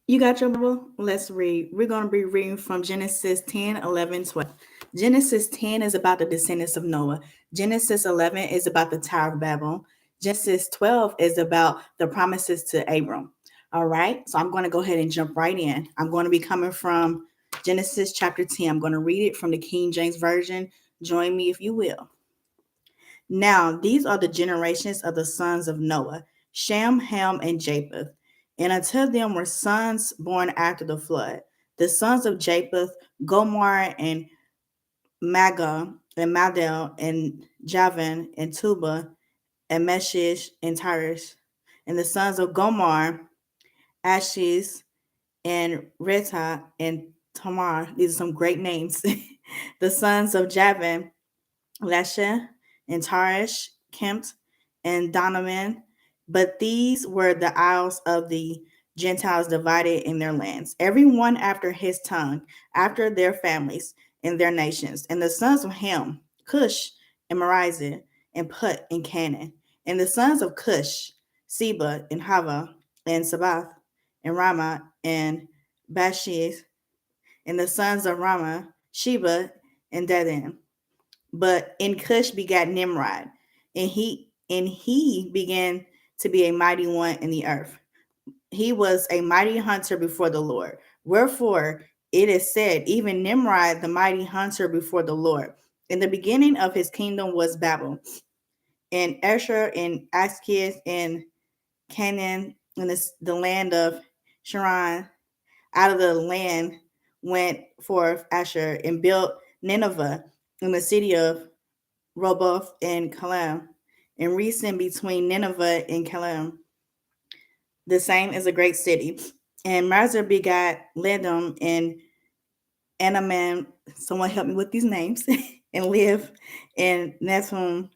You got your Bible? Let's read. We're going to be reading from Genesis 10, 11, 12. Genesis 10 is about the descendants of Noah. Genesis 11 is about the Tower of Babel. Genesis 12 is about the promises to Abram. All right, so I'm going to go ahead and jump right in. I'm going to be coming from Genesis chapter 10. I'm going to read it from the King James Version. Join me if you will. Now, these are the generations of the sons of Noah, Shem, Ham, and Japheth. And unto them were sons born after the flood. The sons of Japheth, Gomar, and Magog, and Madel, and Javan, and Tubal, and Meshish, and Tyrus. And the sons of Gomar, Ashes, and Reta, and Tamar. These are some great names. The sons of Javan, Lesha, and Tarish, Kempt, and Donovan. But these were the isles of the Gentiles divided in their lands, every one after his tongue, after their families and their nations. And the sons of Ham, Cush, and Merizah, and Put, and Canaan. And the sons of Cush, Seba, and Hava, and Sabath, and Ramah, and Bashir. And the sons of Ramah, Sheba, and Dedan. But in Cush begat Nimrod, and he began to be a mighty one in the earth. He was a mighty hunter before the Lord. Wherefore it is said, even Nimrod, the mighty hunter before the Lord. In the beginning of his kingdom was Babel, and Asher, and Askis, and Canaan, and the land of Sharon. Out of the land went forth Asher, and built Nineveh, in the city of Roboth, and Calam, and recent between Nineveh and Calam. The same is a great city. And Mazar begot Ledom, and Anaman, someone help me with these names, and Liv, and Nethum,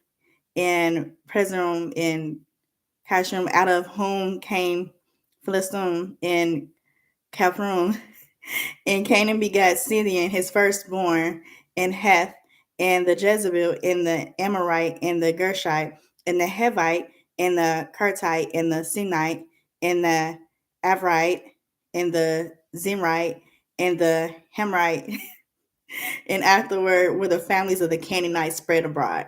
and Presum, and Kashum, out of whom came Philistum, and Caphrum. And Canaan begot Scythian, his firstborn, and Heth, and the Jezebel, and the Amorite, and the Gershite, and the Hevite, and the Kartite, and the Sinite, and the Avrite, and the Zimrite, and the Hamrite. And afterward were the families of the Canaanites spread abroad.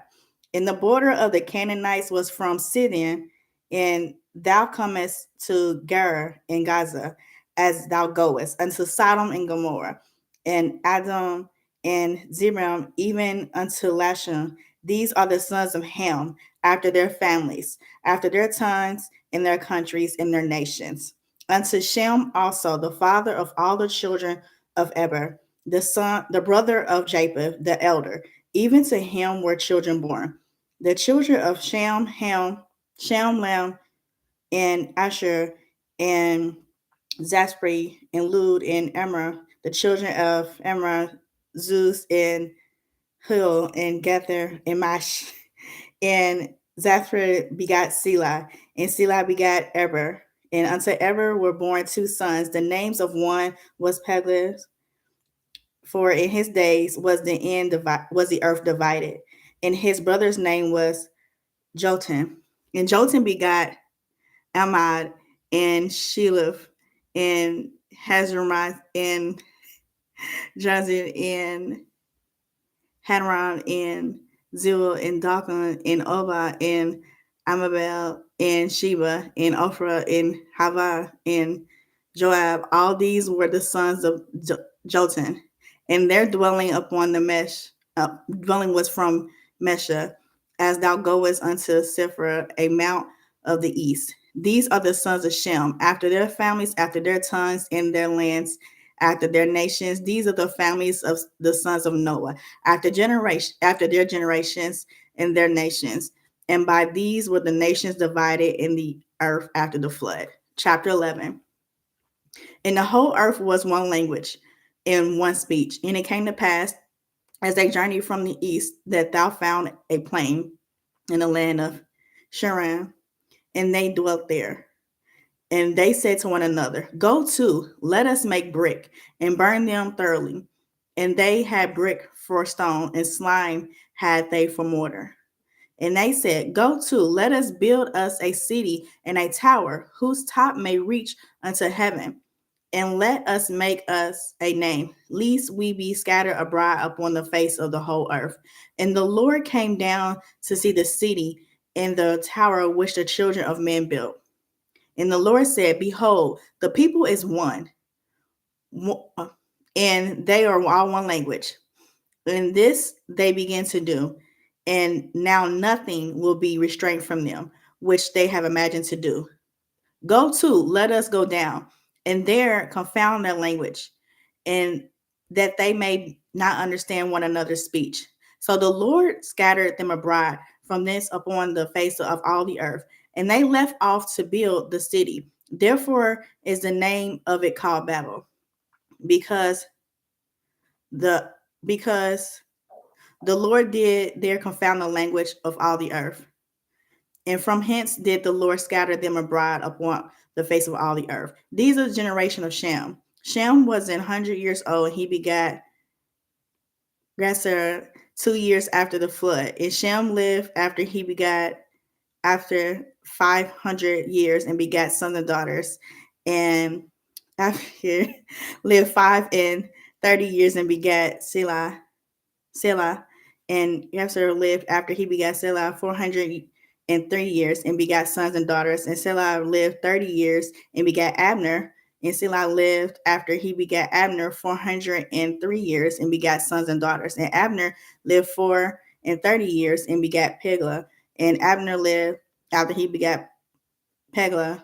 And the border of the Canaanites was from Sidon, and thou comest to Gerar in Gaza, as thou goest, unto Sodom and Gomorrah, and Adam and Zebram, even unto Lashem. These are the sons of Ham, after their families, after their tongues, in their countries, in their nations. Unto Shem also, the father of all the children of Eber, the brother of Japheth, the elder. Even to him were children born. The children of Shem, Ham, Shem, Lam, and Asher, and Zaspri, and Lud, and Emra. The children of Emra, Zeus, and Hul, and Gether, and Mash. And Zaphra begot Selah, and Selah begot Eber. And unto Eber were born two sons. The names of one was Peleg, for in his days was the earth divided, and his brother's name was Jotam. And Jotam begot Ahmad, and Sheleph, and Hazarmath, and Jazid, and Hadron, and Zil, and Dalton, and Oba, and Amabel, and Sheba, and Ophrah, and Hava, and Joab. All these were the sons of Jotan, and their dwelling upon the dwelling was from Mesha, as thou goest unto Sephra, a mount of the east. These are the sons of Shem, after their families, after their tongues, in their lands, after their nations. These are the families of the sons of Noah, after their generations and their nations. And by these were the nations divided in the earth after the flood. Chapter 11. And the whole earth was one language and one speech. And it came to pass, as they journeyed from the east, that thou found a plain in the land of Sharon, and they dwelt there. And they said to one another, go to, let us make brick, and burn them thoroughly. And they had brick for stone, and slime had they for mortar. And they said, go to, let us build us a city and a tower, whose top may reach unto heaven, and let us make us a name, lest we be scattered abroad upon the face of the whole earth. And the Lord came down to see the city and the tower which the children of men built. And the Lord said, Behold, the people is one, and they are all one language. And this they begin to do. And now nothing will be restrained from them, which they have imagined to do. Go to, let us go down, and there confound their language, and that they may not understand one another's speech. So the Lord scattered them abroad from thence upon the face of all the earth, and they left off to build the city. Therefore is the name of it called Babel, because the because the Lord did there confound the language of all the earth. And from hence did the Lord scatter them abroad upon the face of all the earth. These are the generation of Shem. Shem was 100 years old, and he begat Gezer 2 years after the flood. And Shem lived after 500 years and begat sons and daughters. And after lived 530 years and begat Selah. And Gezer lived after he begat Selah 403 years and begat sons and daughters. And Selah lived 30 years and begat Abner. And Selah lived after he begat Abner 403 years and begat sons and daughters. And Abner lived 430 years and begat Peglah. And Abner lived after he begat Peglah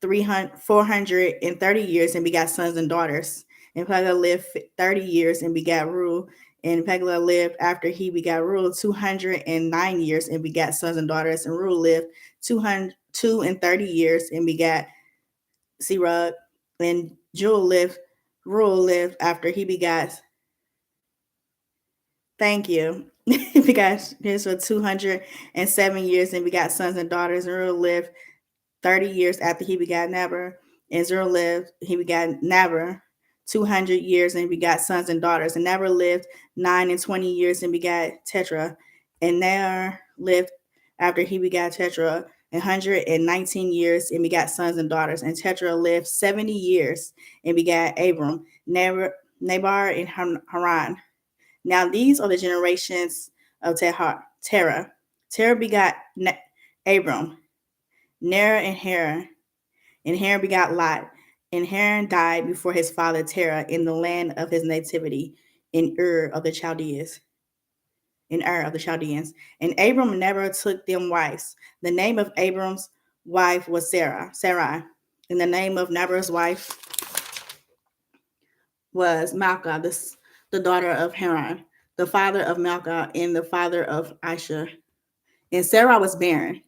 430 years and begat sons and daughters. And Peglah lived 30 years and begat Reu. And Peglah lived after he begat Reu 209 years and begat sons and daughters. And Reu lived 230 years and begat Serug. And Reu lived after he begat. Thank you. He begat his for 207 years and begat sons and daughters. And Reu lived 30 years after he begat Nabber. And Zerah lived, he begat Nabber 200 years and begat sons and daughters. And Nabber lived 29 years and begat Tetrah. And Ner lived after he begat Tetrah 119 years and begat sons and daughters. And Tetrah lived 70 years and begat Abram, Nabar, and Haran. Now these are the generations of Terah. Terah begat Abram, Ner, and Haran. And Haran begat Lot. And Haran died before his father Terah in the land of his nativity, in Ur of the Chaldeans. And Abram never took them wives. The name of Abram's wife was Sarai. And the name of Nabar's wife was Milcah, the daughter of Haran, the father of Milcah, and the father of Isha. And Sarai was barren.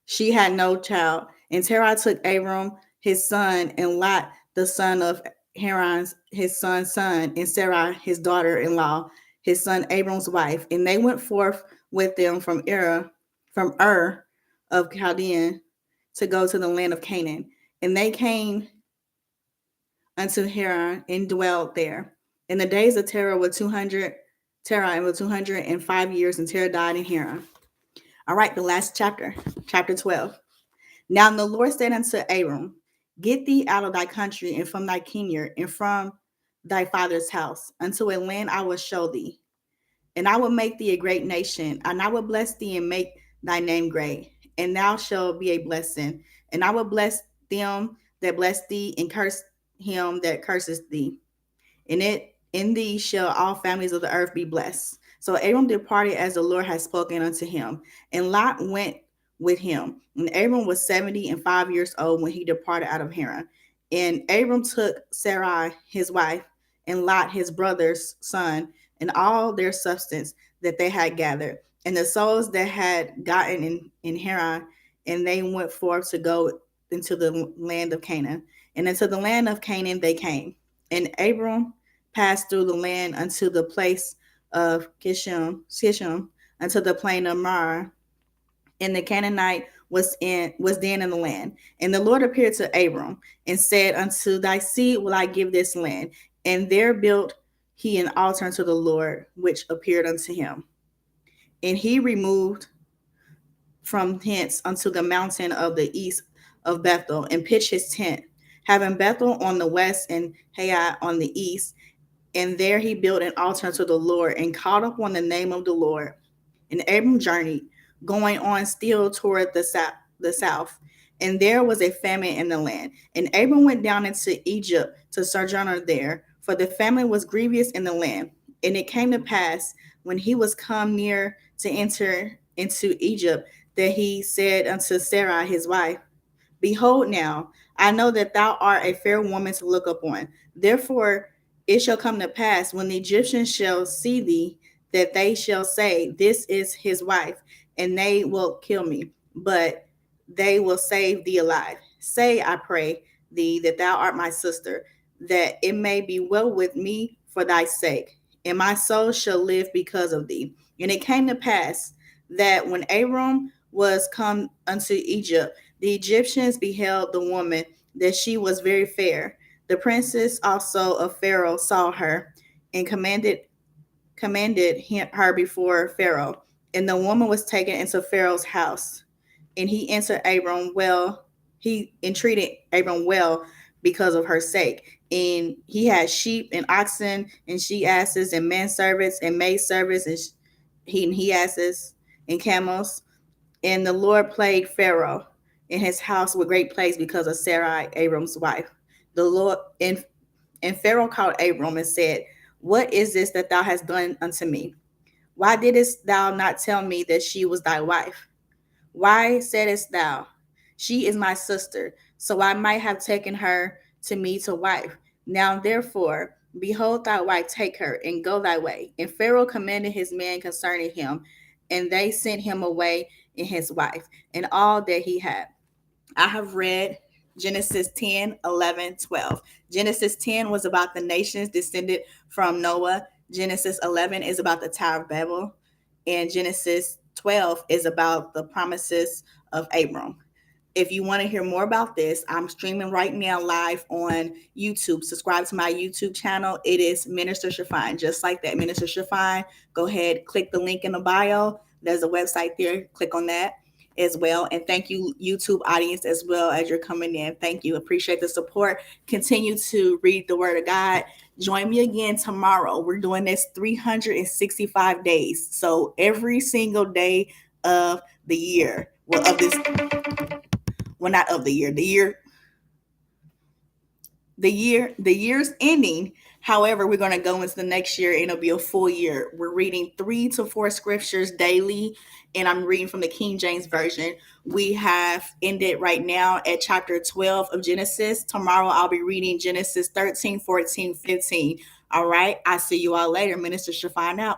She had no child. And Terah took Abram his son, and Lot the son of Haran his son's son, and Sarai his daughter-in-law, his son Abram's wife. And they went forth with them from Ur of Chaldean to go to the land of Canaan. And they came unto Haran and dwelt there. And the days of Terah were 205 years, and Terah died in Haran. All right, the last chapter 12. Now the Lord said unto Abram, Get thee out of thy country and from thy kindred and from thy father's house unto a land I will show thee. And I will make thee a great nation, and I will bless thee and make thy name great, and thou shalt be a blessing. And I will bless them that bless thee, and curse him that curses thee. In thee shall all families of the earth be blessed. So Abram departed as the Lord had spoken unto him, and Lot went with him. And Abram was 75 years old when he departed out of Haran. And Abram took Sarai his wife, and Lot his brother's son, and all their substance that they had gathered, and the souls that had gotten in Haran, and they went forth to go into the land of Canaan. And into the land of Canaan they came. And Abram passed through the land unto the place of Kishim, unto the plain of Mar. And the Canaanite was then in the land. And the Lord appeared to Abram and said, Unto thy seed will I give this land. And there built he an altar unto the Lord, which appeared unto him. And he removed from hence unto the mountain of the east of Bethel, and pitched his tent, having Bethel on the west and Hai on the east. And there he built an altar to the Lord and called upon the name of the Lord. And Abram journeyed, going on still toward the south. And there was a famine in the land. And Abram went down into Egypt to sojourn there, for the famine was grievous in the land. And it came to pass, when he was come near to enter into Egypt, that he said unto Sarai his wife, Behold now, I know that thou art a fair woman to look upon. Therefore it shall come to pass, when the Egyptians shall see thee, that they shall say, This is his wife, and they will kill me, but they will save thee alive. Say, I pray thee, that thou art my sister, that it may be well with me for thy sake, and my soul shall live because of thee. And it came to pass that when Abram was come unto Egypt, the Egyptians beheld the woman, that she was very fair. The princess also of Pharaoh saw her, and commanded her before Pharaoh. And the woman was taken into Pharaoh's house. And he answered Abram well. He entreated Abram well because of her sake. And he had sheep and oxen and she asses and manservants and maidservants and he asses and camels. And the Lord plagued Pharaoh in his house with great plagues because of Sarai, Abram's wife. The Lord and Pharaoh called Abram and said, What is this that thou hast done unto me? Why didst thou not tell me that she was thy wife? Why saidst thou, She is my sister, so I might have taken her to me to wife? Now therefore, behold thy wife, take her, and go thy way. And Pharaoh commanded his men concerning him, and they sent him away and his wife, and all that he had. I have read Genesis 10, 11, 12. Genesis 10 was about the nations descended from Noah. Genesis 11 is about the Tower of Babel. And Genesis 12 is about the promises of Abram. If you want to hear more about this, I'm streaming right now live on YouTube. Subscribe to my YouTube channel. It is Minister Shafine, just like that, Minister Shafine. Go ahead, click the link in the bio. There's a website there. Click on that as well. And thank you, YouTube audience, as well as you're coming in. Thank you. Appreciate the support. Continue to read the Word of God. Join me again tomorrow. We're doing this 365 days. So every single day of the year, not of the year's ending. However, we're going to go into the next year and it'll be a full year. We're reading 3 to 4 scriptures daily, and I'm reading from the King James Version. We have ended right now at chapter 12 of Genesis. Tomorrow I'll be reading Genesis 13, 14, 15. All right. I'll see you all later. Minister Shafine out.